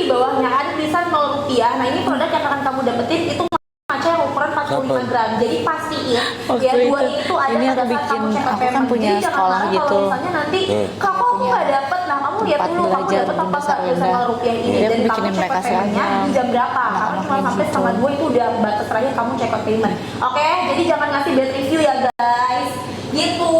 di bawahnya ada tulisan 0 rupiah. Nah ini produk yang akan kamu dapetin itu matcha yang ukuran 45 gram. Jadi pastiin ya dua itu ada ini pada aku saat kamu bikin, check out aku kan payment. punya Jadi sekolah jangan gitu. kalau misalnya nanti kakak aku nggak dapet. Nah kamu lihat Tempat dulu kamu belajar dapet apa bahasa nggak tulisan 0 rupiah ini. Jadi Dan aku kamu bikinin check mereka out paymentnya seragam. di jam berapa. Karena Anak-anak cuma kayak sampai gitu. 1:30 itu udah batas terakhir kamu check out payment. Oke, jadi jangan ngasih bad review ya guys. Gitu.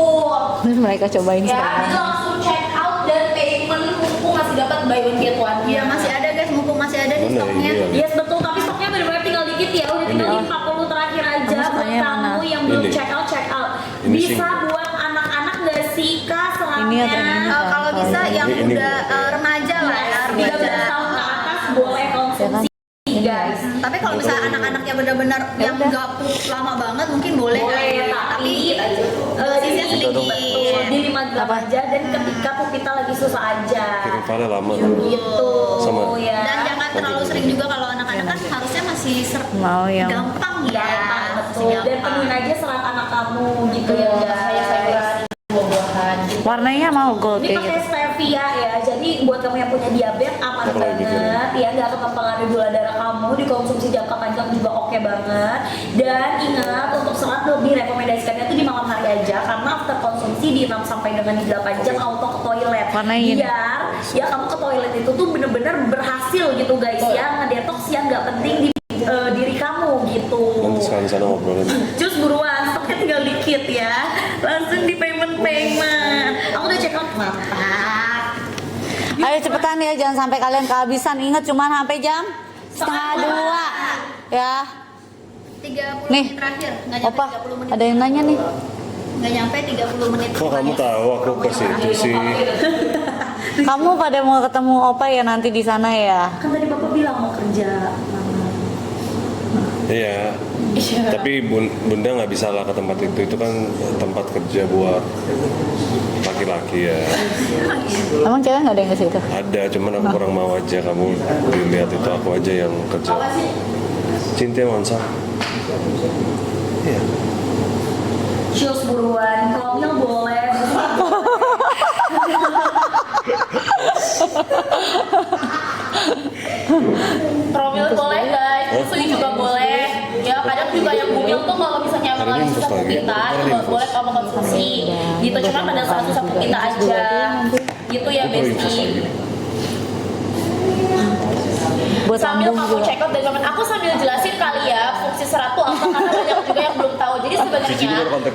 Terus mereka cobain Ya, sekarang. jadi langsung check out dan payment mumpung masih dapat buy one get one. Iya masih ada guys, mumpung masih ada di Mana stoknya. ini? Yes betul, tapi stoknya benar-benar tinggal dikit ya. Udah tinggal di 40 terakhir aja. Kamu Buat sukanya yang kamu mana? yang belum Ini. check out. Ini Bisa sih. buat anak-anak nggak sih kak selapnya? Ini atau ini? Kalau bisa yang Ini. udah remaja lah ya, 13 remaja. tahun ke atas boleh konsumsi guys. Tapi kalau misalnya anak-anaknya benar-benar yang nggak pup lama banget mungkin boleh. Boleh, tapi dosisnya dosisnya sedikit. di 5 gram aja dan ketika pupita lagi susah aja. Kirim file lama. Gitu. Sama. Ya. Dan jangan terlalu sering juga kalau anak-anak kan harusnya masih Mau yang gampang ya. Gampang, Masih betul. Dan gampang. penuhin aja serat anak kamu gitu ya guys. Kayak sayuran, buah-buahan. Gitu. warnanya mau gold Ini kayak pakai gitu. stevia ya, jadi buat kamu yang punya diabetes aman Apa lagi, banget ya, nggak akan mempengaruhi gula darah kamu, dikonsumsi jangka panjang juga oke banget. Dan ingat untuk serat lebih rekomendasikannya tuh di malam hari aja, karena after konsumsi di 6 sampai dengan di 8 jam auto ke toilet. Warnanya ini. Biar ya kamu ke toilet itu tuh bener-bener berhasil gitu guys ya, ngedetox yang nggak penting di diri kamu gitu. Nanti sekali sana ngobrolin. Cus buruan, stoknya tinggal dikit ya. Langsung di payment. Aku udah check out mantap. Ayo cepetan ya, jangan sampai kalian kehabisan. Ingat cuma sampai jam setengah 2 ya. 30 Nih, menit terakhir, nggak nyampe Opa, 30 menit. ada yang nanya nih. Nggak nyampe 30 menit. Kok kamu tahu aku ke situ sih? Kamu pada mau ketemu Opa ya nanti di sana ya? Kan tadi Bapak bilang mau kerja. Iya. Tapi bunda nggak bisa lah ke tempat itu. Itu kan tempat kerja buat laki-laki ya. Emang cewek nggak ada yang ke situ? Ada, cuman aku kurang mau aja. Kamu dilihat itu aku aja yang kerja. Cinta Monsa. Iya. Cus buruan, komil boleh. Promil boleh guys, susu juga boleh. Ya kadang juga yang bumil tuh kalau misalnya emang lagi susah pupita, boleh kamu konsumsi. Gitu cuma pada saat susah pupita aja. Gitu ya Besti. Buat Sambil lambung kamu juga. check out dan komen, aku sambil jelasin kali ya fungsi serat tuh apa, karena banyak juga yang belum tahu. Jadi sebenarnya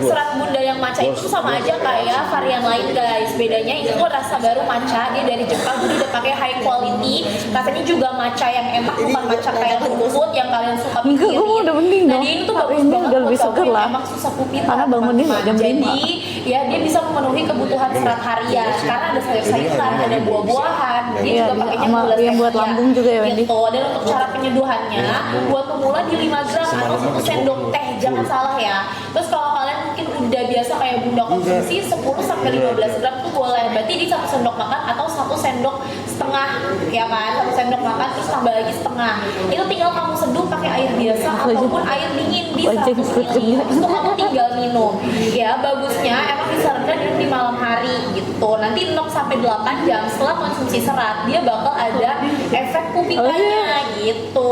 serat bunda yang matcha itu sama aja kayak varian lain guys. Bedanya itu rasa baru matcha, dia dari Jepang, jadi udah pakai high quality. Katanya juga matcha yang enak, bukan matcha kayak rumput yang kalian suka Enggak, pikirin. kamu udah mending Nah, dong. dia ini tuh bagus Ini banget udah lebih buat seger kamu yang lah. emang susah pupita. Karena bangunnya nggak jam Jadi 5. ya dia bisa memenuhi kebutuhan serat harian karena ada sayur-sayuran, ada buah-buahan. Dia Iya, juga pakainya sama gula yang buat stevia. lambung juga ya, Wendy. Gitu. Dan untuk cara penyeduhannya buat pemula di 5 gram atau 1 sendok teh, jangan salah ya. Terus kalau kalian mungkin udah biasa kayak bunda konsumsi 10 sampai 15 gram tuh boleh. Berarti di 1 sendok makan atau 1 sendok setengah ya kan, 1 sendok makan terus tambah lagi setengah. Itu tinggal kamu seduh pakai air biasa ataupun air dingin di Wajah 1 ikut mili. kerja. Terus itu kamu tinggal minum. Ya bagusnya emang disarankan minum di malam hari gitu. Nanti 6 sampai 8 jam setelah konsumsi serat dia bakal ada efek pupitanya gitu.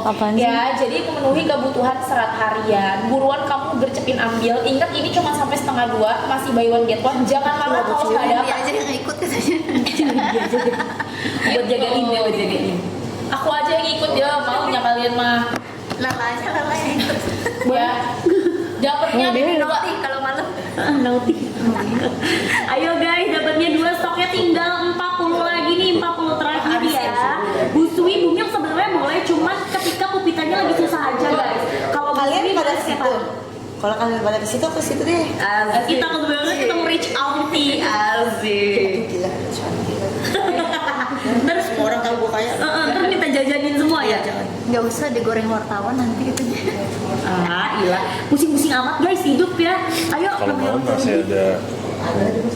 Apaan sih? Ya, jadi memenuhi kebutuhan serat harian. Buruan kamu gercepin ambil. Ingat ini cuma sampai setengah 2, masih buy one get one. Jangan marah kalau nggak Dia dapat. aja yang ikut katanya. Buat jagain ya, buat jagain. Aku aja yang ikut ya, maunya kalian mah. Lala aja Lala yang ikut. Ya. Dapatnya Oh, dia dua. Naughty kalau malam. Naughty. Ayo guys, dapatnya 2, stoknya tinggal 40 lagi nih, 40 terakhir ya. Busui bumil sebenarnya boleh, cuman ketika pupitanya lagi susah aja guys. Kalau Kalian busui pada boleh situ. sepan. Kalau kalian pada ke situ, ke situ deh. Kita kebetulan ketemu Rich Auntie, asik. Gila, cantik. Terus Semua orang tahu gue kayak. ntar kita jajanin semua ya. Nggak usah digoreng wartawan nanti gitu. Iya. Pusing-pusing amat guys hidup ya. Ayo. Kalau malam masih ada.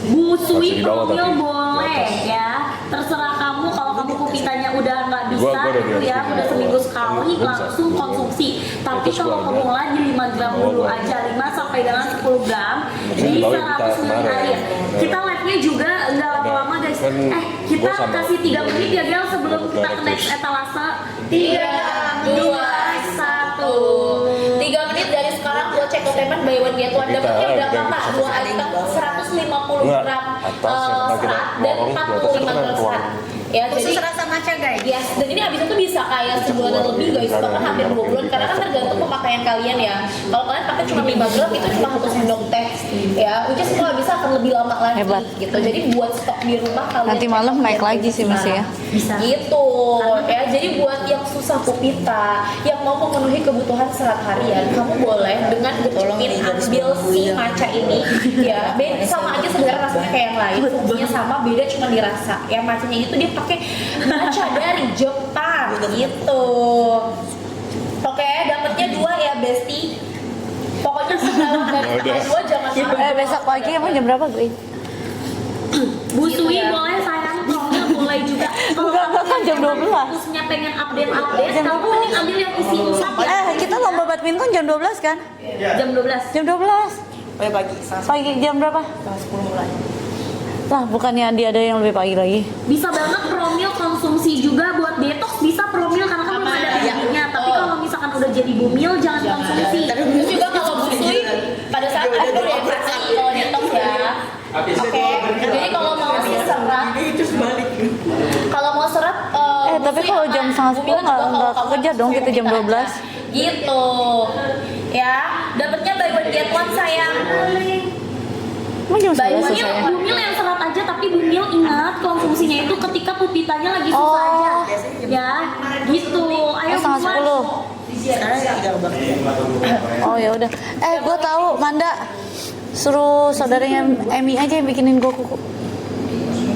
Busui Masih di bawah promil tapi. boleh ya. Terserah kamu kalau kamu pupitanya udah nggak bisa Gua udah gitu ya, biasa. udah seminggu sekali Gua bisa. langsung konsumsi. Tapi Terus kalau gua ada. pemula di 5 gram dulu Gua. aja, 5 sampai dengan 10 gram Maksudnya di di bawah kita 100 ml kemarin. air. Kita live-nya juga nggak lama guys. Kan Kita gua sama- kasih 3 menit ya Gel sebelum kita ke next etalase. 3, 2, 1. 3 menit dari sekarang buat check out payment buy one get one. Kita Dapatnya berapa udah Pak? bisa 2 item 150 Enggak, gram atas yang kita serat dan dorong, di atas 45 itu kan gram tuang. serat. Ya, Khusus jadi rasa matcha guys. yes, dan ini habis itu bisa kayak sebulan lebih guys, bahkan hampir 2 bulan karena kan tergantung pemakaian kalian ya. Kalau kalian pakai cuma 5 gram itu cuma 1 sendok teh ya, which is kalau bisa akan lebih lama lagi Hebat. gitu. Jadi buat stok di rumah kalian Nanti malam naik lagi sih masih ya. Bisa. gitu ya. Jadi buat yang susah pupita, yang mau memenuhi kebutuhan serat harian, kamu boleh dengan gecupin ambil si matcha ini ya. Beda sama aja sebenarnya rasanya kayak yang lain, fungsinya sama, beda cuma dirasa. Ya matchanya itu dia pakai matcha dari Jepang gitu. Oke, dapatnya 2 ya Besti. Pokoknya setelah dari Udah. 2 jangan marah. Besok pagi emang jam berapa gue? Bu Sui boleh sayang, Promil boleh juga. Enggak, kan jam 12. Khususnya pengen update, kamu mending ambil yang isi usap ya. Kita lomba badminton jam 12 kan? Jam 12. Jam 12. Oh ya pagi, setengah Pagi jam berapa? 10 mulai. Lah, bukannya ada yang lebih pagi lagi? Bisa banget Promil konsumsi juga buat detox, bisa Promil karena kan belum ada babynya. Tapi kalau misalkan udah jadi bumil jangan konsumsi. Terus juga kalau busui pada saat ada dehidrasi kalau detox ya. Oke, jadi kalau mau serat, Itu sebalik. kalau mau serat, tapi busui kalau jam aman. setengah 10 Bumil juga nggak kalau kamu kerja dong, kita jam 12. Gitu, ya. Dapatnya buy one get one sayang. Emang jam Bayi 11 Bumil, selesai? bumil yang serat aja, tapi bumil ingat konsumsinya itu ketika pupitanya lagi susah Oh. aja. Ya, gitu. Ayo Setengah buruan. 10. Sekarang tinggal banget. Oh ya udah. Gue tahu Manda suruh saudaranya Emi aja yang bikinin gue kuku.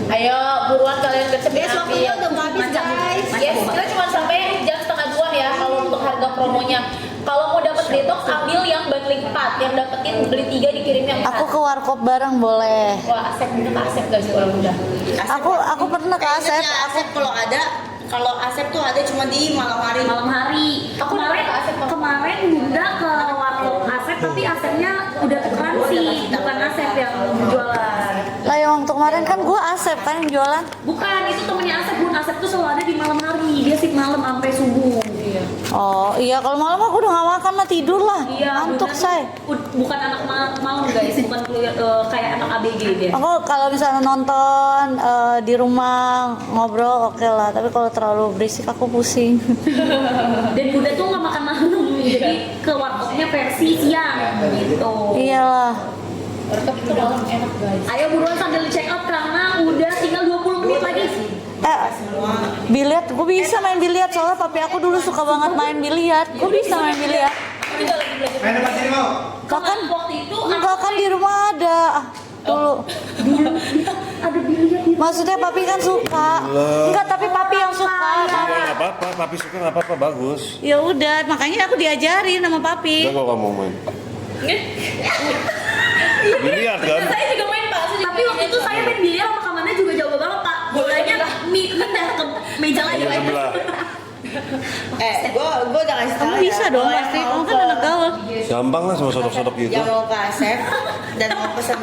Ayo buruan kalian gercep Guys, waktunya udah mau habis guys. Yes, kita cuma sampai jam setengah 2 ya kalau untuk harga promonya. Kalau mau dapat detox ambil yang bundling 4, yang dapetin beli 3 dikirim yang 4. Aku ke warkop bareng boleh. Wah, Asep itu ke Asep guys kalau udah. Aku pernah ke Asep. Asep kalau Asep tuh ada cuma di malam hari. Malam hari. Aku Kemarin ke Asep, Bang. kemarin Bunda ke warkop Asep, tapi Asepnya udah tukeran sih, bukan Asep yang jualan. Lah yang waktu kemarin kan gue Asep kan yang jualan. Bukan, itu temennya Asep. Bun Asep tuh selalu ada di malam hari. Dia sip malam sampai subuh. Oh iya, kalau malam aku udah gak makan lah, tidur lah. Ngantuk Bunda say. tuh bukan anak malam guys, bukan kayak anak ABG dia. Aku kalau misalnya nonton di rumah ngobrol oke lah, tapi kalau terlalu berisik aku pusing. Dan Bunda tuh nggak makan malam, jadi ke warkopnya versi siang gitu. Iyalah. Warkop itu malam enak guys. Ayo buruan sambil check out karena udah tinggal 20 menit lagi. Biliar, gue bisa main biliar soalnya papi aku dulu suka banget main biliar. Gue bisa main biliar. Aku juga lagi belajar. Main apa sini mau? Bahkan Waktu itu enggak kan di rumah ada dulu. ada biliar di Maksudnya papi kan suka. Enggak, tapi papi yang suka. Ya nggak apa-apa, papi suka nggak apa-apa, bagus. Ya udah, makanya aku diajarin sama papi. Udah kalau kamu main. Biliar kan? Saya juga main Pak. Tapi waktu itu saya main biliar sama kamarnya juga jauh banget Pak. Bolanya pindah ke meja lain. Iya sebelah. Gue udah kasih tahu Kamu bisa ya, dong kalau pasti, yang kamu mau kan anak gaul. Gampang lah sama sodok-sodok gitu. yang mau ke Asep dan mau pesen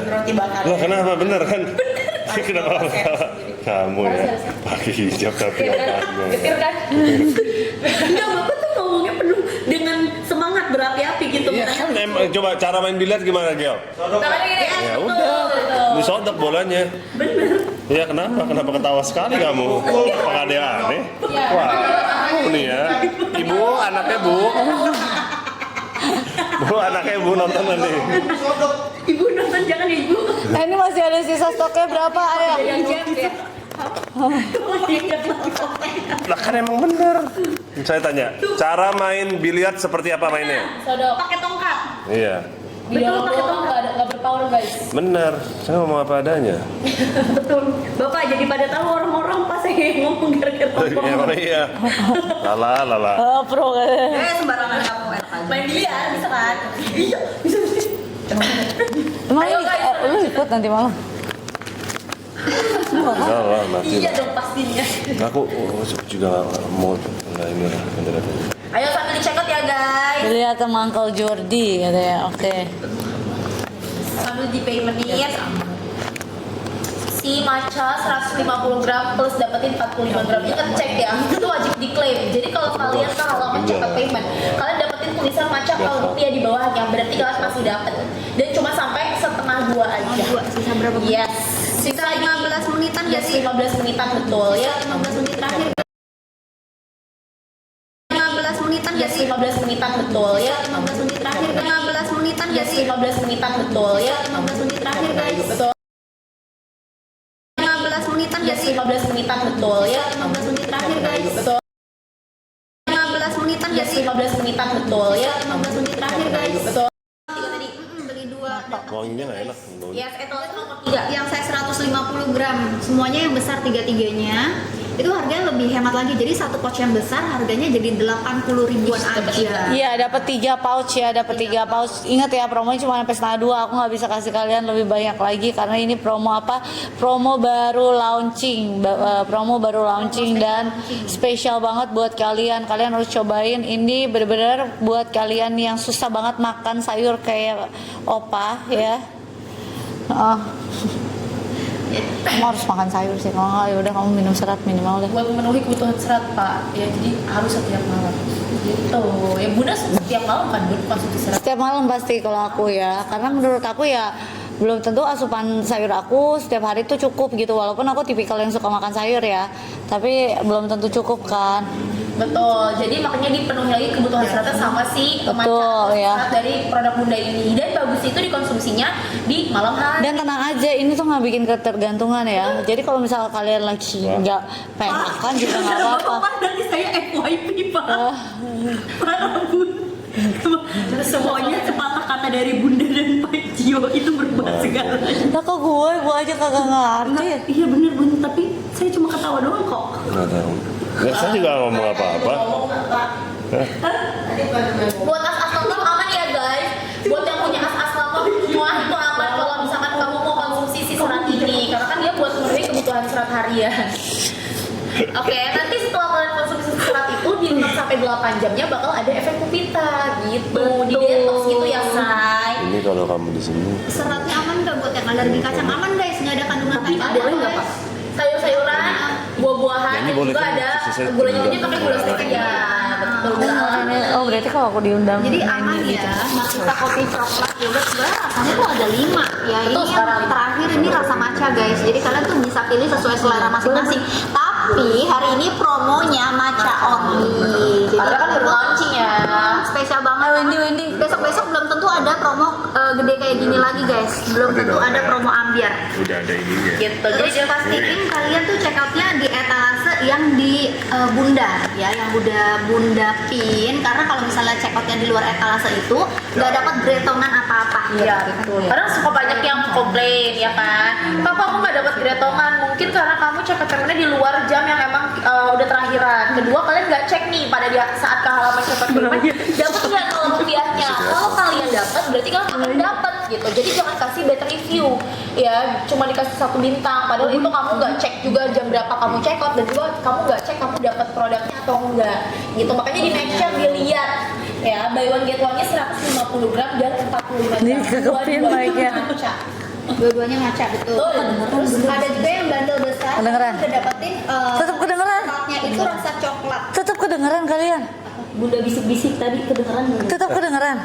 roti bakar. Lah kenapa bener kan? Kenapa? Asep. Kamu ya pakai hijab tapi otaknya. Getir kan? Enggak, Bapak tuh ngomongnya penuh dengan semangat berapi-api gitu. Iya kan, coba cara main biliar gimana Gel? Tangannya gini. Ya udah, disodok bolanya. Bener. Iya kenapa? Kenapa ketawa sekali kamu? Apa ada yang aneh? Wah, kamu nih ya. Ibu, anaknya bu. Bu, anaknya bu nonton nih. Ibu nonton jangan ibu. Ini masih ada sisa stoknya berapa ayah? Lah kan emang bener. Saya tanya, cara main biliar seperti apa mainnya? Sodok. Pakai tongkat. Iya, Di dalam doang nggak berpower guys. bener. Saya ngomong apa adanya. Betul. Bapak jadi pada tahu orang-orang pas saya ngomong gara-gara tongkat. Emang iya. Lala. Pro kan. Sembarangan kamu Main biliar bisa kan? Iya. Emang lu ikut nanti malam? Enggak lah, nanti. Iya dong pastinya. Aku juga mau nggak ini lah. Ayo sambil di check out ya guys. Lihat sama Uncle Jordi katanya. Oke. Sambil di payment ya. konsumsi matcha 150 gram plus dapetin 45 gram. Ingat cek ya, itu wajib diklaim. Jadi kalau kalian ke halaman cepat payment, kalian dapetin tulisan matcha rupiah di bawahnya, berarti kalian masih dapet. Dan cuma sampai setengah 2 aja. Sisa berapa menit? Yes. Sisa 15 menitan Yes, jadi 15 menitan betul ya. 15 menit terakhir. 15 menitan Yes, jadi 15 menitan betul ya. 15 menit terakhir. 15 menitan Yes, jadi 15 menitan betul ya. 15 menit terakhir guys. Betul. 15 menitan Yes, jadi 15 menitan betul ya. 15 menit terakhir guys. Betul. 15 menitan Yes, jadi 15 menitan betul ya. 15 menit terakhir guys. Betul. Tiga tadi beli 2. Wanginya nggak enak. Yes, etalase nomor 3. Yang saya 150 gram, semuanya yang besar tiga-tiganya itu harganya lebih hemat lagi. Jadi satu pouch yang besar harganya jadi 80 ribuan aja. Iya, dapat 3 pouch ya, dapat 3 pouch. Ingat ya, promonya cuma sampai setengah 2. Aku nggak bisa kasih kalian lebih banyak lagi karena ini promo apa? Promo baru launching, promo baru launching dan spesial banget buat kalian. Kalian harus cobain. Ini bener-bener buat kalian yang susah banget makan sayur kayak Opa ya. Kamu harus makan sayur sih, kalau nggak ya udah kamu minum serat minimal deh. Buat memenuhi kebutuhan serat Pak, ya jadi harus setiap malam. Gitu. Ya Bunda setiap malam kan Bunda konsumsi serat. Setiap malam pasti kalau aku ya, karena menurut aku ya belum tentu asupan sayur aku setiap hari itu cukup gitu, walaupun aku tipikal yang suka makan sayur ya, tapi belum tentu cukup kan. Betul, jadi makanya dipenuhi lagi kebutuhan seratnya sama si Betul, ya. serat dari produk Bunda ini. Dan bagus itu dikonsumsinya di malam hari. Dan tenang aja, ini tuh nggak bikin ketergantungan ya. Jadi kalau misal kalian lagi nggak pengen makan juga nggak apa-apa. Nanti saya FYP Pak. Parah Bun. Semuanya sepatah kata dari Bunda dan Pak Cio itu berubah segalanya. Lah kok gue aja kagak ngerti. Iya bener Bun, tapi saya cuma ketawa doang kok. Nggak tahu. Ya, saya juga nggak ngomong apa-apa. Buat as-as lambang aman ya guys. Buat yang punya as-as lambang semua itu aman kalau misalkan kamu mau konsumsi si serat ini, karena kan dia buat memenuhi kebutuhan serat harian. Oke, nanti setelah kalian konsumsi serat itu di 6 sampai 8 jamnya bakal ada efek pupita gitu, di detox gitu ya, Say. Ini kalau kamu di sini. Seratnya aman nggak buat yang alergi kacang? Aman guys, nggak ada kandungan kacang. Boleh nggak Pak? Sayur-sayuran, buah-buahan, Ini dan boleh juga kan? ada Selesai gulanya juga. ini pakai gula stevia. Betul, gula alami. Oh berarti kalau aku diundang. Jadi aman ya. Nah, kita kopi coklat yogurt sebenarnya rasanya tuh ada 5 ya. Ini yang terakhir ini rasa matcha guys. Jadi kalian tuh bisa pilih sesuai selera masing-masing. Tapi hari ini promonya matcha only. Jadi Karena kan baru launching ya. spesial banget. Wendy. Besok-besok belum tentu ada promo gede kayak gini lagi guys. Belum tentu ada promo ambiar. Udah ada ininya. Gitu. Jadi Terus pastiin kalian tuh check outnya di etalase yang di Bunda ya, yang udah Bunda pin. Karena kalau misalnya check outnya di luar etalase itu nggak dapat gretongan apa-apa. Iya betul. Karena suka banyak yang komplain ya kan. Papa aku nggak dapat gretongan. Mungkin karena kamu cek paymentnya di luar jam yang emang udah terakhiran. Kedua kalian nggak cek nih pada saat ke halaman cepat payment dapat nggak kalau rupiahnya. Kalau kalian dapat berarti kalian dapat gitu. Jadi jangan kasih bad review ya. Cuma dikasih 1 bintang. Padahal itu kamu nggak cek juga jam berapa kamu check out dan juga kamu nggak cek kamu dapat produknya atau enggak gitu. Makanya di make sure dilihat ya, buy one get one nya 150 gram dan 45 gram. Ini kekepin mic-nya. Dua-duanya ngaca betul. Terus ada juga yang bundle besar. Kedengeran? Udah dapetin Tetap kedengeran. coklatnya itu rasa coklat. Tetap kedengeran kalian. Bunda bisik-bisik tadi kedengeran nggak? Tetap kedengeran.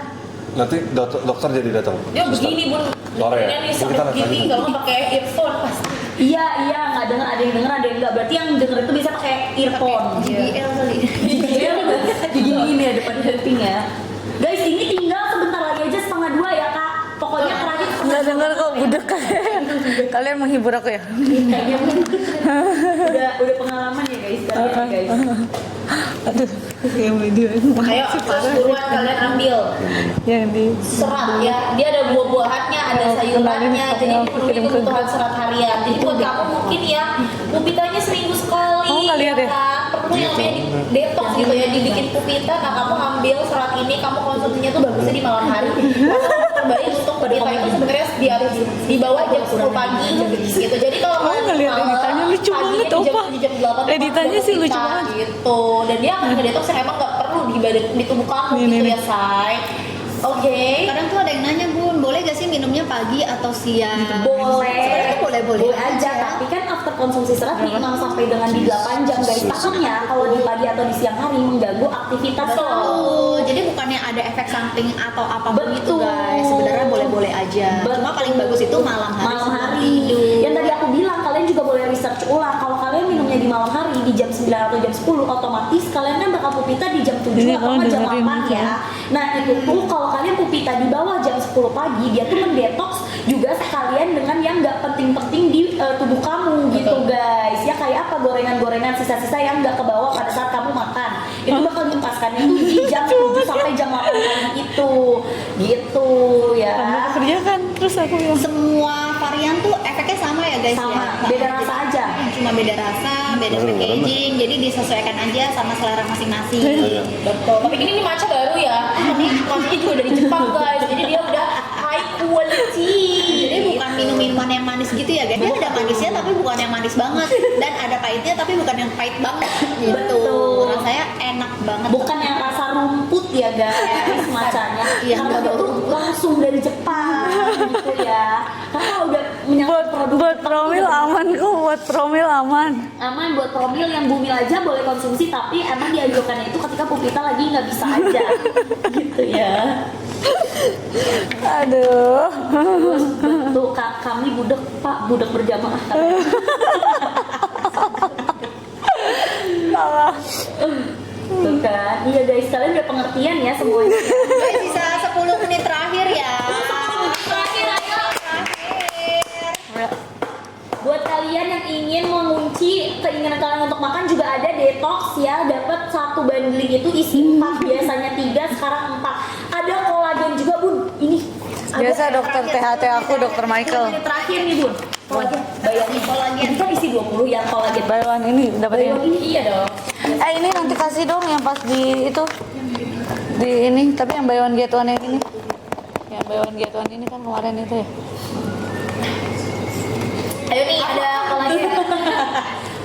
Nanti dokter jadi datang. Dia begini Bun. Sore ya? Ini Kita sampai lihat begini lagi. kalau nggak pakai earphone pasti. Iya nggak dengar, ada yang dengar ada yang nggak. Berarti yang denger itu bisa pakai earphone. JBL kali. Iya, diginiin ya depan kuping ya. Guys, ini tinggal sebentar lagi aja 1:30 ya kak. Pokoknya terakhir Nggak dengar kok budek kalian. Kalian menghibur aku ya. udah pengalaman ya guys kalian ya guys. Aduh, yang video Ayo, buruan kalian ambil yang di serat ya. Dia ada buah-buahannya, ada sayurannya, jadi dipenuhi kebutuhan serat harian. Jadi buat kamu mungkin ya, pupitanya seminggu sekali. Oh, nggak lihat ya? Kan? Perlu yang namanya detox gitu ya, dibikin pupita. Nah kamu ambil serat ini, kamu konsumsinya tuh bagusnya di malam hari. Karena terbaik untuk pupita itu sebenarnya di bawah jam 10 pagi gitu. Jadi kalau Oh, nggak lihat editannya lucu banget, Opa. Jam 8 Editannya sih lucu banget. gitu. Dan dia akan ngedetox yang emang nggak perlu di tubuh kamu Nih, gitu nih, ya, Say. Oke. Kadang tuh ada yang nanya, Bun, boleh gak sih minumnya pagi atau siang? Sebenarnya tuh boleh-boleh aja, tapi kan after konsumsi serat 5 sampai dengan di 8 jam guys. Takutnya kalau di pagi atau di siang hari mengganggu aktivitas lo. Betul. Jadi bukannya ada efek samping atau apapun itu guys. Sebenarnya boleh-boleh aja. Cuma paling bagus itu malam hari. Malam hari. Yang tadi aku bilang, kalian juga boleh research ulang. Kalau kalian minumnya di malam hari di jam 9 atau jam 10, otomatis kalian kan bakal pupita di jam 7 atau jam 8 ya. Nah itu tuh kalau kalian pupita di bawah jam 10 pagi, dia tuh mendetoks juga sekalian dengan yang nggak penting-penting di tubuh kamu gitu guys. Ya kayak apa, gorengan-gorengan sisa-sisa yang nggak kebawa pada saat kamu makan, itu bakal nyempaskan itu di jam 7 sampai jam 8 pagi itu gitu ya. Kamu kerjakan terus aku bilang Semua varian tuh efeknya sama ya guys Sama, ya. beda rasa aja. Cuma beda rasa, beda packaging. Jadi disesuaikan aja sama selera masing-masing. Betul. Tapi ini matcha baru ya. Ini matchanya juga dari Jepang guys. Jadi dia udah high quality. Jadi bukan minum-minuman yang manis gitu ya guys. Dia ada manisnya tapi bukan yang manis banget. Dan ada pahitnya tapi bukan yang pahit banget gitu. Betul. Rasanya enak banget. Bukan yang rasa rumput ya guys macanya. Iya, Karena nggak dia bau tuh rumput. langsung dari Jepang gitu ya. Karena udah menyangkut produk buat Jepang promil tuh aman kok, buat promil aman. aman buat promil. Yang bumil aja boleh konsumsi, tapi emang dianjurkannya itu ketika pupita lagi nggak bisa aja gitu ya. Aduh. Tuh kami budak pak, budak berjamaah. Salah. Tuh kan, iya guys, kalian udah pengertian ya semuanya. Guys, sisa 10 menit terakhir ya. Terakhir ayo. Buat kalian yang ingin mengunci keinginan kalian untuk makan juga ada detox ya. Dapat satu bundling itu isi 4, biasanya 3, sekarang 4. Ada kolagen juga bun. Ini Biasa dokter THT aku, dokter Michael. Ini terakhir nih bun. Kolagen, bayangin kolagen. Ini kan isi 20 ya kolagen. Buy one ini dapat Bayang ini. ini iya dong. Ini nanti kasih dong yang pas di itu. Di ini, tapi yang buy one get one yang ini. Yang buy one get one ini kan kemarin itu ya. Ayo nih ada kolagen.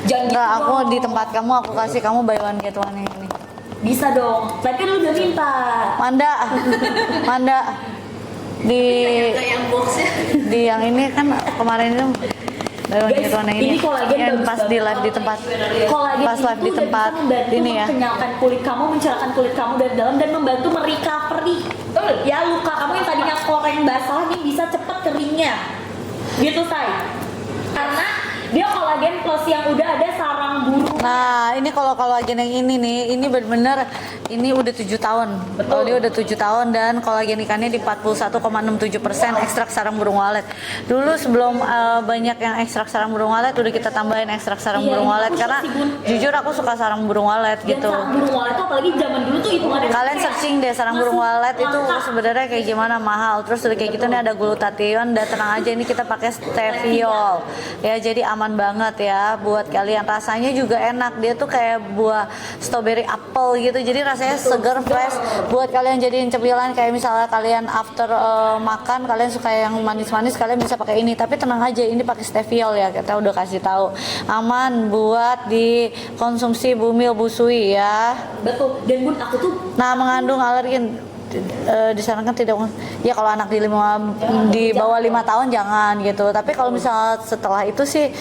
Jangan gitu Enggak, aku dong. di tempat kamu aku kasih kamu buy one get one yang ini. Bisa dong. Tadi kan lu udah minta. Manda di Yang boxnya. di yang ini kan kemarin itu buy one Guys, get one yang ini kolagen yang bagus pas di banget. live di tempat Kolagen pas live itu di udah tempat bisa membantu ini ya. mengenyalkan kulit kamu, mencerahkan kulit kamu dari dalam dan membantu merecovery. Betul. Ya luka kamu yang tadinya koreng basah nih bisa cepet keringnya. Gitu say. Karena dia kolagen plus yang udah ada sarang burung. Nah, ini kalau kolagen yang ini nih, ini benar-benar ini udah 7 tahun. Betul. Kalau dia udah 7 tahun dan kolagen ikannya di 41,67% ekstrak sarang burung walet. Dulu sebelum banyak yang ekstrak sarang burung walet udah kita tambahin ekstrak sarang Iya, burung ini walet aku karena suka sih, Bun. jujur aku suka sarang burung walet Dan gitu. sarang burung walet tuh apalagi zaman dulu tuh hitungannya Kalian kayak searching deh sarang burung masuk walet itu langka. sebenarnya kayak gimana, mahal. Terus udah kayak gitu nih ada glutathione dan tenang aja ini kita pakai stevia. Ya jadi aman banget ya buat kalian. Rasanya juga enak. Dia tuh kayak buah strawberry apple gitu. Jadi rasanya segar fresh buat kalian jadiin cemilan kayak misalnya kalian after makan kalian suka yang manis-manis kalian bisa pakai ini. Tapi tenang aja ini pakai stevia ya. Kita udah kasih tahu. Aman buat dikonsumsi bumil busui ya. Betul. Dan bun aku tuh Nah, mengandung alergen disarankan tidak ya kalau anak di bawah 5 tahun jangan gitu. Tapi kalau misalnya setelah itu sih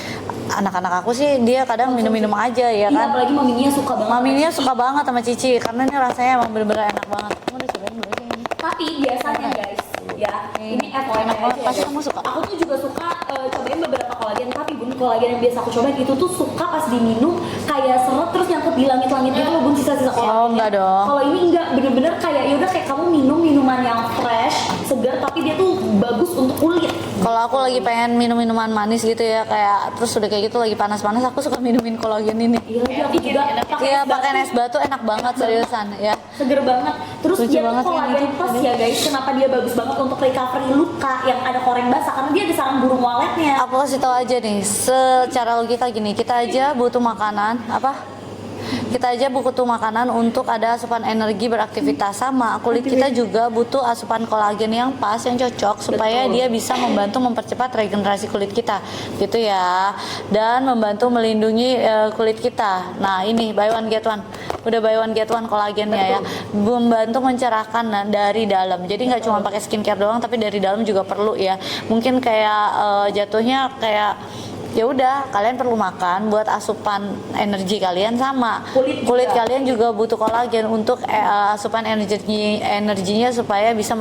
anak-anak aku sih dia kadang minum-minum aja ya iya, kan. apalagi maminya suka banget. Maminya suka banget sama Cici karena ini rasanya emang bener-bener enak banget. Kamu udah cobain belum sih ini? Tapi biasanya guys, ya ini FYI Enak banget. aja Pasti ya, kamu suka. Aku tuh juga suka cobain beberapa kolagen, tapi bun kolagen yang biasa aku cobain itu tuh suka pas diminum kayak seret terus nyangkut di langit-langit gitu loh bun, sisa-sisa kolagennya. Oh, enggak dong. Kalau ini enggak, bener-bener kayak yaudah kayak kamu minum minuman yang fresh, segar, tapi dia tuh bagus untuk kulit. Kalau aku lagi pengen minum minuman manis gitu ya kayak terus udah kayak gitu lagi panas-panas aku suka minumin kolagen ini. Iya lagi aku juga Iya pakai es batu enak banget seriusan ya. seger banget. Terus Lucu dia banget tuh ya, kolagen gitu. plus ya guys. Kenapa dia bagus banget untuk recovery luka yang ada koreng basah? Karena dia ada sarang burung waletnya. Aku kasih tahu aja nih, secara logika gini, kita aja butuh makanan apa? Kita aja butuh makanan untuk ada asupan energi beraktivitas, sama kulit kita juga butuh asupan kolagen yang pas, yang cocok supaya dia bisa membantu mempercepat regenerasi kulit kita gitu ya, dan membantu melindungi kulit kita. Nah ini buy one get one, udah buy one get one kolagennya ya, membantu mencerahkan dari dalam. Jadi nggak cuma pakai skincare doang, tapi dari dalam juga perlu ya. Mungkin kayak jatuhnya kayak ya udah, kalian perlu makan buat asupan energi kalian, sama kulit kalian juga butuh kolagen untuk asupan energinya supaya bisa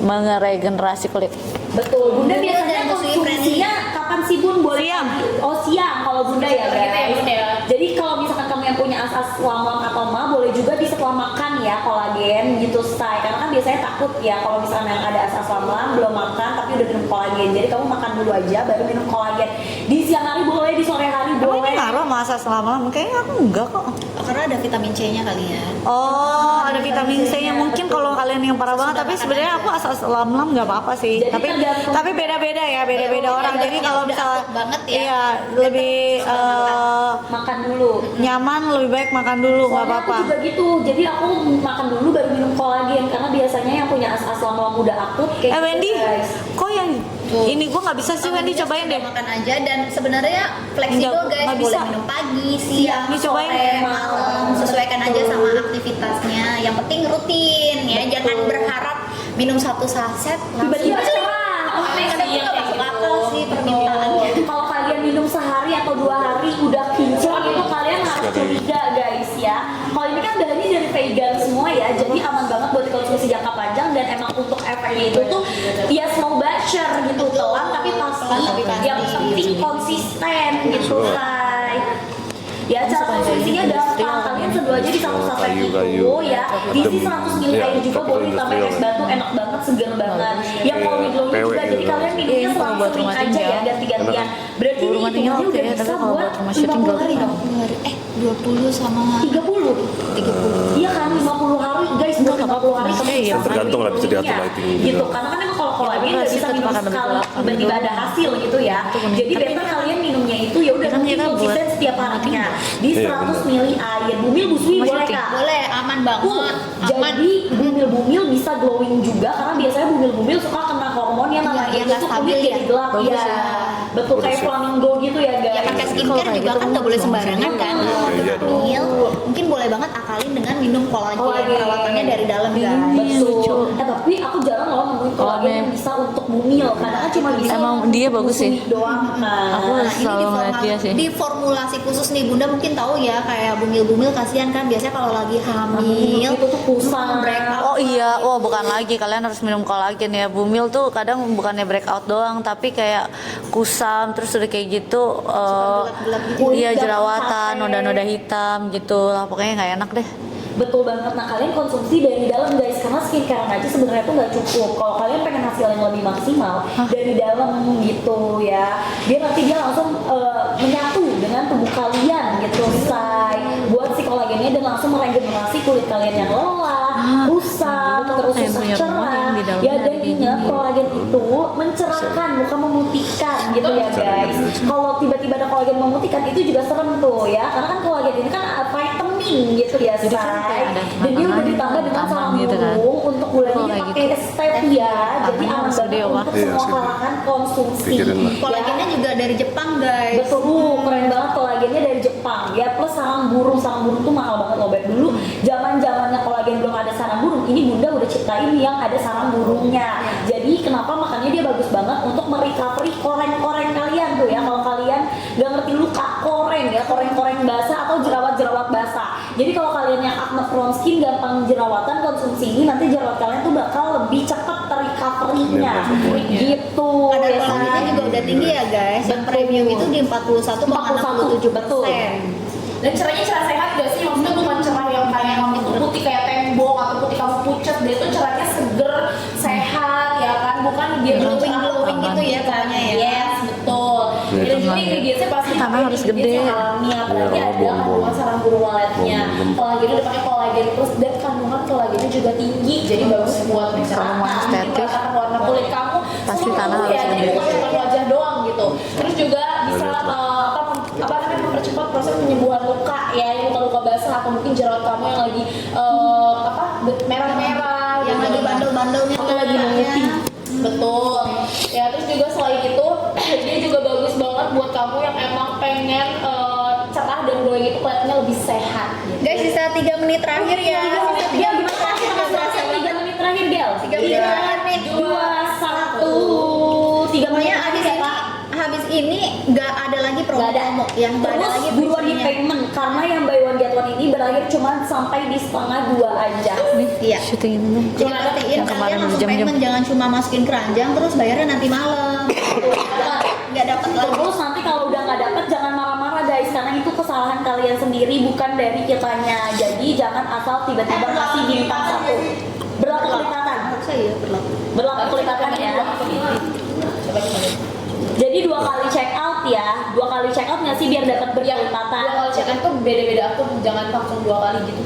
meregenerasi kulit. Betul. Bunda Dan biasanya musuhnya konsumsinya kapan sih Bun? Boleh Siang. Oh siang kalau Bunda ya Gitu ya, guys. Bunda ya. Jadi kalau misalkan kamu yang punya asas lam-lam atau ma, boleh juga di setelah makan ya kolagen gitu say. Karena kan biasanya takut ya kalau misalkan yang ada asas lam-lam belum makan tapi udah minum kolagen. Jadi kamu makan dulu aja baru minum kolagen. Di siang hari boleh, di sore hari Emang boleh. ini ngaruh masa selama? Kayaknya aku enggak kok. Karena ada vitamin C-nya kali ya. Oh, ada vitamin C-nya. Mungkin kalau kalian yang parah banget, tapi sebenarnya aku asal lam-lam nggak apa-apa sih. Jadi tergantung- Tapi beda-beda ya, beda-beda orang. Jadi kalau misalnya banget ya. iya, lebih Makan dulu. nyaman, lebih baik makan dulu, nggak Soalnya apa-apa. aku juga gitu, jadi aku makan dulu baru minum kolagen karena biasanya yang punya asas lam-lam udah akut kayak gitu, Wendy, guys. kok yang ini gue nggak bisa sih, Wendy cobain deh. Makan aja, dan sebenarnya fleksibel Nggak guys, bisa. boleh minum pagi, siang, Ini cobain. sore, malam, sesuaikan aja sama aktivitasnya. Yang penting rutin ya, jangan berharap minum 1 saset Tiba-tiba langsung. cerah. Karena itu Iya, nggak masuk kayak akal gitu. sih permintaannya. Kalau kalian minum sehari atau 2 hari udah kinclong itu kalian harus curiga guys ya. Kalau ini kan bahannya dari vegan semua ya, jadi aman banget buat dikonsumsi jangka panjang dan emang untuk efeknya itu tuh ya slow batcher gitu, pelan tapi pasti. Yang penting konsisten gitu say. Ya cara konsumsinya gampang, kalian seduh aja di satu saset Kayu-kayu. itu ya. Diisi 100 ml Iya, air juga pakai boleh ditambah es industrial. batu, enak banget, segar banget. Yang mau Kayak glowing PW juga, jadi gitu. kalian minumnya Iya, kalau buat selang-seling rumah aja tinggal. ya, ganti-gantian. Berarti Rumah ini tinggal hitungannya oke udah ya, bisa tapi kalau buat buat rumah syuting 50 hari gak dong. 20 sama 30. 30. Iya kan 50 hari guys, buat 50 hari kamu Iya, bisa tergantung lah, bisa diatur minumnya. lighting juga. Gitu, karena kan emang kalau kolagen nggak bisa tetap minum akan lebih sekali gelap. tiba-tiba ada hasil gitu ya. Jadi Tapi- better kalian minumnya itu ya udah Kan mungkin kita buat konsisten setiap harinya di Iya, 100 benar. ml air. Bumil busui Sama boleh syuting. kak? Boleh, aman banget. Aman. Jadi bumil-bumil bisa glowing juga karena biasanya bumil-bumil suka kena hormon yang namanya Iya, itu nggak tuh stabil kulit ya. jadi gelap Bagus ya. ya. Betul kayak Bagus ya. flamingo gitu ya guys. Ya pakai skincare Kalau kayak juga gitu kan nggak boleh bagus sembarangan kan. Iya, iya dong. Mil, mungkin boleh banget akalin dengan minum kolagen. Kolagen. Perawatannya dari dalam guys. Betul. Tapi aku jarang loh nemuin kolagen yang bisa untuk bumil karena kan cuma bisa Emang untuk dia bagus sih. busui doang. Aku Nah, selalu ngeliat dia sih. Di formulasi khusus nih Bunda mungkin tahu ya, kayak bumil-bumil kasihan kan biasanya kalau lagi hamil itu tuh kusam. breakout. Oh iya, oh bukan lagi, kalian harus minum kolagen ya. Bumil tuh kadang bukannya breakout doang, tapi kayak kusam, terus udah kayak gitu, gelap-gelap gitu. iya Kulit jerawatan, capek. noda-noda hitam gitu lah, pokoknya nggak enak deh. Betul banget. Nah kalian konsumsi dari dalam guys, karena skincare aja sebenarnya tuh nggak cukup. Kalau kalian pengen hasil yang lebih maksimal dari dalam gitu ya, dia nanti dia langsung menyatu dengan tubuh kalian gitu say. Buat si kolagennya dan langsung meregenerasi kulit kalian yang lelah, kusam, dulu tuh terus kayak susah punya rumah cerah. yang di dalamnya Ya dan ada kayak ingat gini. kolagen itu mencerahkan bukan memutihkan gitu ya guys. Kalau tiba-tiba ada kolagen memutihkan itu juga serem tuh ya, karena kan kolagen ini kan vitamin gitu ya Jadi kan say. kayak ada Dan dia udah tanaman, ditambah dengan taman salam gitu kan. burung untuk bulannya Oh, kayak pakai gitu. stevia, jadi Tangannya aman harus gede, banget Wak. untuk Iya, semua sih. kalangan konsumsi. Pikirin lah. Kolagennya juga dari Jepang guys. Betul, keren banget kolagennya dari Jepang ya, plus sarang burung tuh mahal banget loh Beb. Dulu zaman-zamannya kolagen belum ada sarang burung, ini Bunda udah ciptain yang ada sarang burungnya. Jadi kenapa makanya dia bagus banget untuk merecovery koreng-koreng kalian tuh ya. Kalau kalian gak ngerti luka koreng ya, koreng-koreng basah atau jerawat-jerawat basah. Jadi kalau kalian yang acne prone skin gampang jerawatan, konsumsi ini nanti jerawat kalian tuh bakal lebih cepat recovery-nya. Gitu. Kadar ya, kolagennya Say. juga udah tinggi ya guys. Yang premium itu di 41,67%. Dan cerahnya cerah sehat gak sih? Maksudnya bukan cerah yang kayak kamu tuh putih kayak tembok atau putih kamu pucat. Dia tuh cerahnya seger, sehat ya kan? Bukan dia Glowing gitu ya pokoknya ya. Yes, betul. Dan juga ingredientsnya pasti Karena harus gede. ingredients yang alami, apalagi Iya, ada kandungan sarang burung waletnya. Kolagen udah pakai kolagen terus, dan kandungan kolagennya juga tinggi, jadi bagus buat Kalau mau pencerahan, estetik, mencerahkan warna kulit kamu. pasti Semua tanah tubuh harus ya, jadi gede. bukan cuma wajah doang gitu. Terus juga bisa apa namanya mempercepat proses penyembuhan luka ya, yang luka-luka basah atau mungkin jerawat kamu yang lagi merah-merah, Yang lagi bandel-bandelnya atau lagi menguping. Betul. Ya terus juga selain itu dia juga bagus banget buat kamu yang emang pengen cerah dan glowing itu kelihatannya lebih sehat. Guys, sisa 3 menit terakhir ya. Sisa 3 Gel, menit gimana kita kasih waktu 3 menit terakhir, Gel? 3 menit terakhir nih. 2, 1, 3 menit Pokoknya terakhir habis ini nggak ada lagi promo yang nggak ada Terus lagi buruan di briefingnya. payment karena yang buy one get one ini berakhir cuma sampai di 1/2 aja. Iya. Syuting ini. Jadi pastiin Yang kemarin kalian langsung berjam-jam. payment, jangan cuma masukin keranjang terus bayarnya nanti malam. Nggak dapat lagi. Terus nanti kalau udah nggak dapet jangan marah-marah guys karena itu kesalahan kalian sendiri bukan dari kitanya. Jadi jangan asal tiba-tiba kasih bintang 1. Berlaku kelipatan. Harusnya ya berlaku. Berlaku kelipatan ya. Coba gimana? Jadi 2 kali check out ya. 2 kali check out nggak sih biar dapat berkelipatan. 2 kali check out tuh beda-beda akun, jangan langsung 2 kali gitu.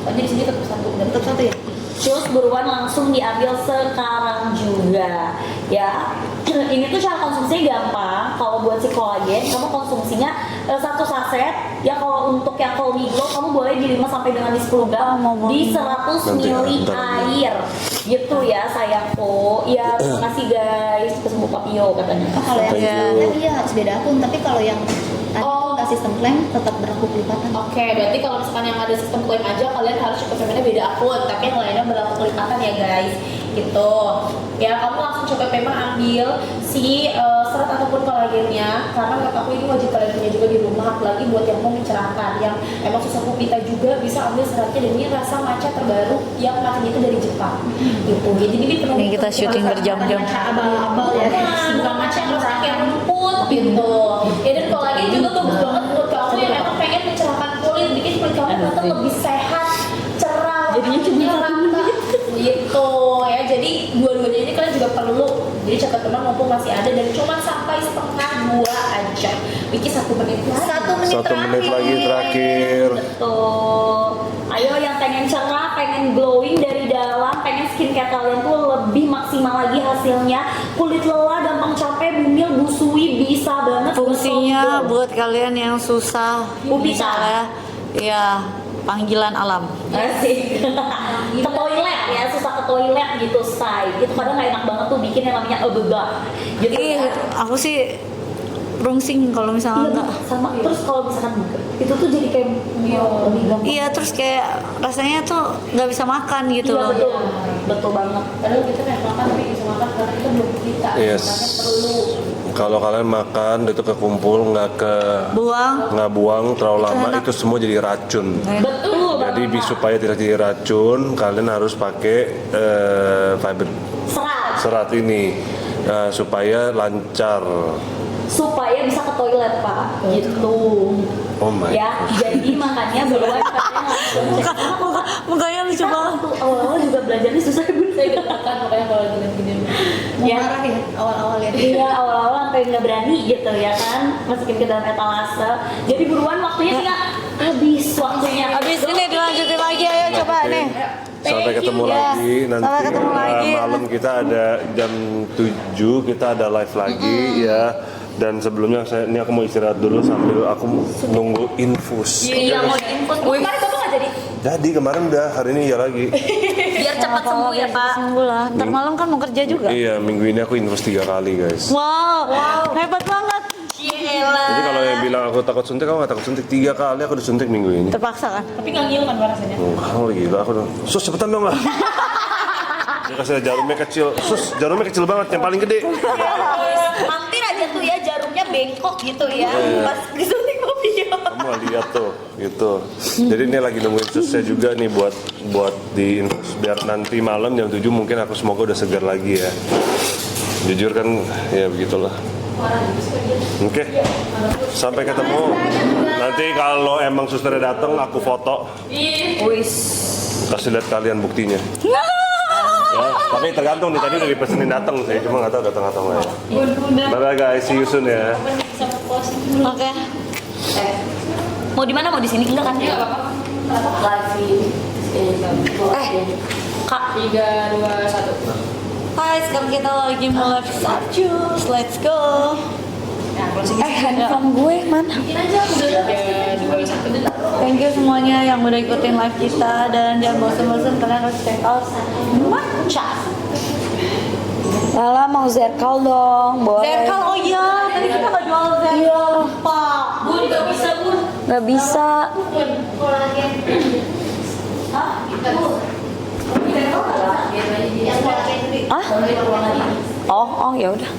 Soalnya di sini tetap satu. Tetap satu ya. Terus buruan langsung diambil sekarang juga ya. Ini tuh cara konsumsinya gampang. Kalau buat si kolagen kamu konsumsinya 1 saset ya. Kalau untuk yang Colmi Glow kamu boleh di 5 sampai dengan di 10 gram di 100 ml air gitu ya sayangku. Ya terima kasih guys, kesembuh papio katanya. Kalau yang Iya. sistem iya harus beda akun, tapi kalau yang tadi tuh nggak sistem klaim tetap berlaku kelipatan. Oke, berarti kalau misalkan yang ada sistem klaim aja kalian harus cukup paymentnya beda akun, tapi yang lainnya berlaku kelipatan ya guys. Gitu. Ya kamu langsung coba payment ambil si serat ataupun kolagennya karena menurut aku ini wajib kalian punya juga di rumah, apalagi buat yang mau mencerahkan, yang emang susah pupita juga bisa ambil seratnya dan ini rasa matcha terbaru yang matchanya itu dari Jepang. Gitu. Jadi ini penuh. Ini kita syuting berjam-jam. Abal-abal ya. Bukan matcha yang rasa kayak rumput gitu. Ya dan kolagen juga bagus banget buat kamu yang emang pengen mencerahkan kulit, bikin kulit kamu kelihatan lebih sehat, cerah, Jadinya cuma rata gitu ya. Jadi dua-duanya ini kalian juga perlu. Jadi catat teman mumpung masih ada dan cuma sampai 1/2 aja. Bikin 1 menit lagi. 1 menit 1 menit lagi terakhir. Betul. Ayo yang pengen cerah, pengen glowing dari dalam, pengen skincare kalian tuh lebih maksimal lagi hasilnya. Kulit lelah, gampang capek, bumil, busui bisa banget. Fungsinya Betul. buat kalian yang susah Pupita. misalnya ya panggilan alam. Asik. Ke toilet ya, susah ke toilet gitu say. Itu kadang nggak enak banget tuh bikin yang namanya abega. Gitu. Ih, aku sih rungsing kalau misalnya Iya, enggak. sama. Terus kalau misalkan itu tuh jadi kayak lebih gampang. Iya, terus kayak rasanya tuh nggak bisa makan gitu Iya, loh. betul. Betul banget. Padahal kita pengen makan tapi bisa makan karena kita belum kita. Yes. Makanya perlu. Kalau kalian makan itu kekumpul nggak Buang. terlalu lama enak. itu semua jadi racun. Betul. Jadi supaya tidak jadi racun, kalian harus pakai fiber Serat serat ini supaya lancar. supaya bisa ke toilet pak gitu Oh my. ya. Jadi makanya buruan kalian langsung cek. Mukanya lucu banget. Tuh awal-awal juga belajarnya susah bun. Saya deg-degan makanya kalau gini-gini. Mau Ya. marah ya awal-awal ya. Iya awal-awal sampai nggak berani gitu ya kan masukin ke dalam etalase. Jadi buruan waktunya tinggal habis waktunya. Habis ini dilanjutin lagi, ayo coba nih. Sampai ketemu you, guys. lagi nanti Sampai ketemu lagi. malam kita ada jam 7 kita ada live lagi ya. Dan sebelumnya ini aku mau istirahat dulu sambil aku nunggu infus. Iya mau diinput. Kemarin bapak nggak jadi. Jadi kemarin udah, hari ini ya lagi. Biar cepat sembuh ya pak. Sembuh lah. Ntar malam kan mau kerja juga. Iya, minggu ini aku infus 3 kali guys. Wow, hebat banget. Jadi kalau yang bilang aku takut suntik, aku nggak takut suntik. 3 kali aku disuntik minggu ini. Terpaksa kan? Tapi nggak ngilu kan rasanya. Oh gila, aku dong. Sus cepetan dong lah. Dia kasih jarumnya kecil. Sus jarumnya kecil banget, yang paling gede. Hampir aja tuh ya jarumnya bengkok gitu ya. Pas disuntik papio. Kamu nggak lihat tuh, gitu. Jadi ini lagi nungguin susnya juga nih buat di infus biar nanti malam jam 7 mungkin aku semoga udah segar lagi ya. Jujur kan ya begitulah. Oke, sampai ketemu. Nanti kalau emang susternya datang, aku foto. Kasih lihat kalian buktinya. Ya, tapi tergantung nih tadi udah dipesenin datang, saya cuma nggak tahu datang atau nggak ya. Bye bye guys, see you soon ya. Oke. Mau di mana? Mau di sini enggak kan? Enggak apa-apa. Kak 3, 2, 1. Hai, sekarang kita lagi mulai Sarjus. Let's go. Nah, closing. Handphone gue mana? Bikin aja udah 3, 2, 1. Thank you semuanya yang udah ikutin live kita, dan jangan bosan-bosan kalian harus check out matcha. Lala mau Zerkal dong, boleh. Zerkal, oh iya, tadi kita nggak jual Zerkal. Iya. Pak, Bun nggak bisa Bun. Nggak bisa. Ah? Oh, ya udah.